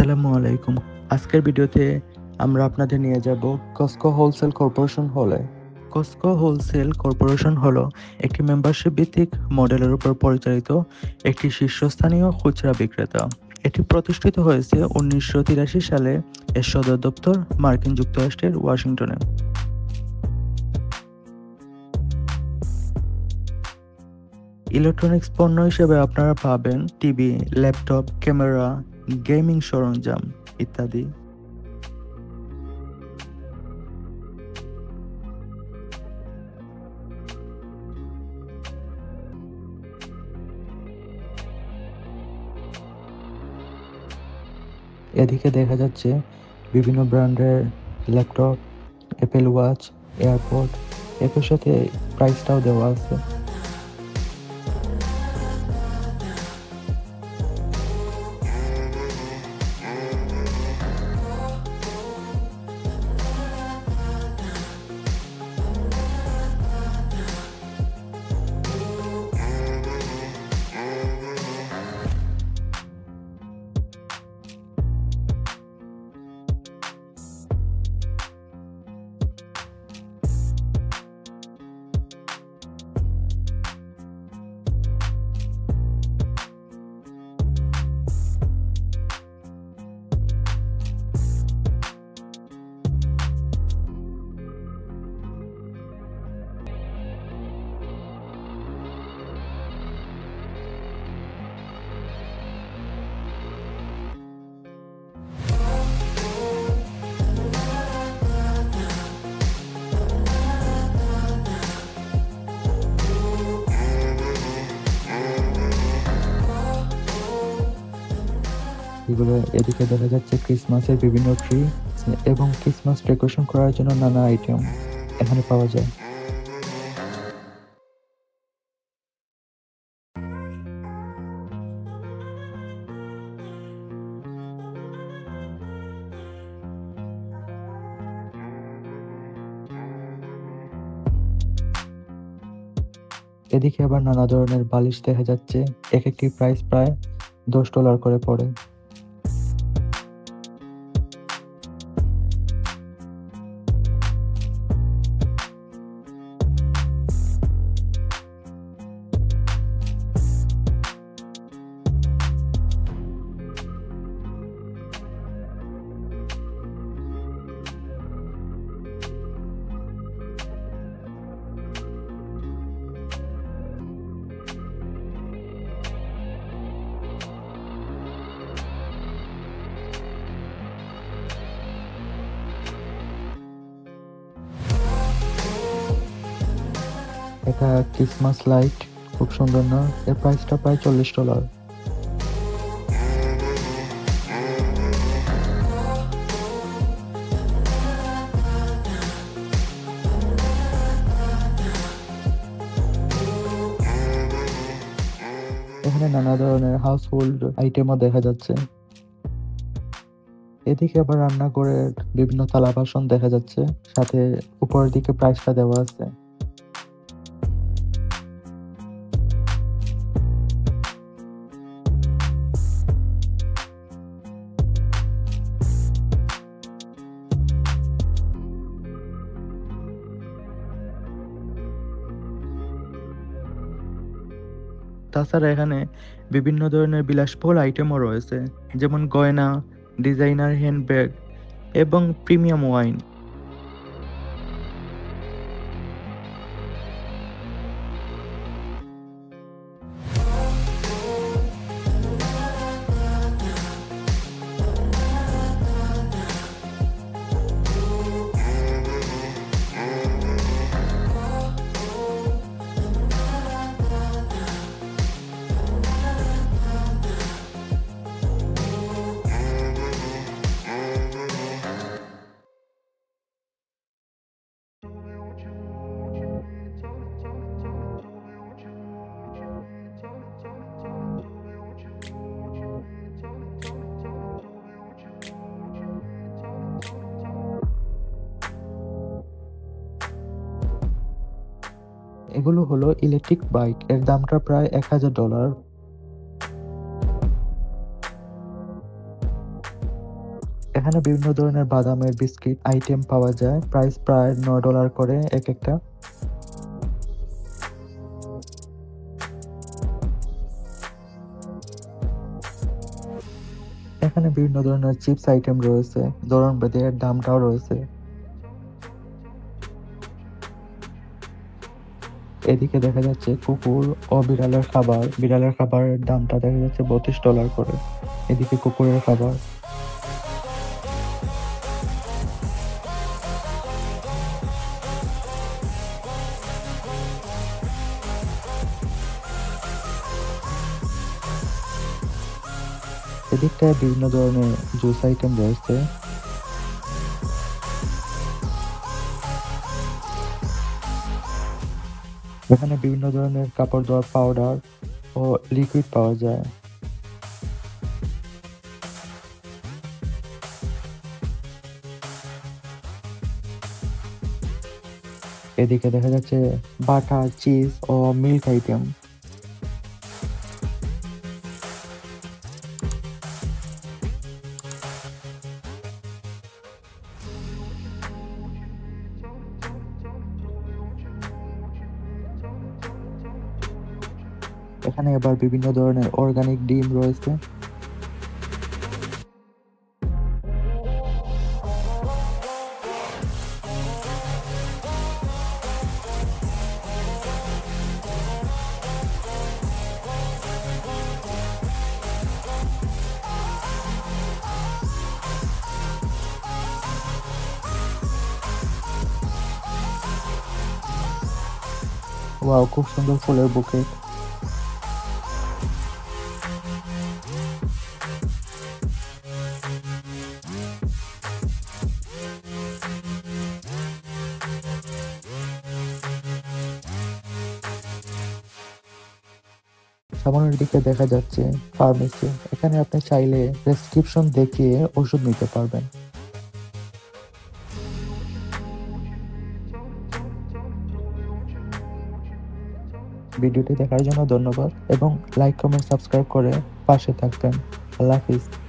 আসসালামু আলাইকুম। আজকের ভিডিওতে আমরা আপনাদের নিয়ে যাব কস্টকো হোলসেল কর্পোরেশন হলে। কস্টকো হোলসেল কর্পোরেশন হলো একটি মেম্বারশিপ ভিত্তিক মডেলের উপর পরিচালিত একটি শীর্ষস্থানীয় খুচরা বিক্রেতা। এটি প্রতিষ্ঠিত হয়েছে 1983 সালে। এর সদর দপ্তর মার্কিন যুক্তরাষ্ট্রের ওয়াশিংটনে। ইলেকট্রনিক্স পণ্য হিসেবে আপনারা পাবেন টিভি, ল্যাপটপ, ক্যামেরা, গেমিং সরঞ্জাম ইত্যাদি। এদিকে দেখা যাচ্ছে বিভিন্ন ব্র্যান্ডের ল্যাপটপ, অ্যাপেল ওয়াচ, এয়ারপড, এর সাথে প্রাইসটাও দেওয়া আছে। এদিকে দেখা যাচ্ছে ক্রিসমাসের বিভিন্ন ট্রি এবং ক্রিসমাস ডেকোরেশন করার জন্য নানা আইটেম এখানে পাওয়া যায়। এদিকে আবার নানা ধরনের বালিশ দেখা যাচ্ছে, এক একটি প্রাইস প্রায় $10 করে পড়ে। এটা ক্রিসমাস লাইট, খুব সুন্দর না? এর প্রাইসটা প্রায় $40। এখানে নানা ধরনের হাউস হোল্ড আইটেমও দেখা যাচ্ছে। এদিকে আবার রান্নাঘরের বিভিন্ন থালা বাসন দেখা যাচ্ছে, সাথে উপরের দিকে প্রাইসটা দেওয়া আছে। তাছাড়া এখানে বিভিন্ন ধরনের বিলাসবহুল আইটেমও রয়েছে, যেমন গয়না, ডিজাইনার হ্যান্ডব্যাগ এবং প্রিমিয়াম ওয়াইন। এগুলো হলো ইলেকট্রিক বাইক, এর দামটা প্রায় $1000। এখানে বিভিন্ন ধরনের বাদামের বিস্কিট আইটেম পাওয়া যায়, প্রাইস প্রায় $9 করে এক একটা। এখানে বিভিন্ন ধরনের চিপস আইটেম রয়েছে, ধরন ভেদে এর দামটাও রয়েছে। এদিকে দেখা যাচ্ছে কুকুর ও বিড়ালের খাবার, বিড়ালের খাবারের দামটা দেখা যাচ্ছে $32 করে। এদিকে কুকুরের খাবার। এদিকটায় বিভিন্ন ধরনের জুস আইটেম রয়েছে। এখানে বিভিন্ন ধরনের কাপড় ধোয়ার পাউডার ও লিকুইড পাওয়া যায়। এদিকে দেখা যাচ্ছে বাটার, চিজ ও মিল্ক আইটেম। এখানে আবার বিভিন্ন ধরনের অর্গানিক ডিম রয়েছে। ওয়াও, খুব সুন্দর ফুলের বুকেট। সামনের দিকে দেখা যাচ্ছে ফার্মেসি। এখানে আপনি চাইলে প্রেসক্রিপশন দেখিয়ে ওষুধ নিতে পারবেন। ভিডিওটি দেখার জন্য ধন্যবাদ এবং লাইক, কমেন্ট, সাবস্ক্রাইব করে পাশে থাকবেন। আল্লাহ হাফিজ।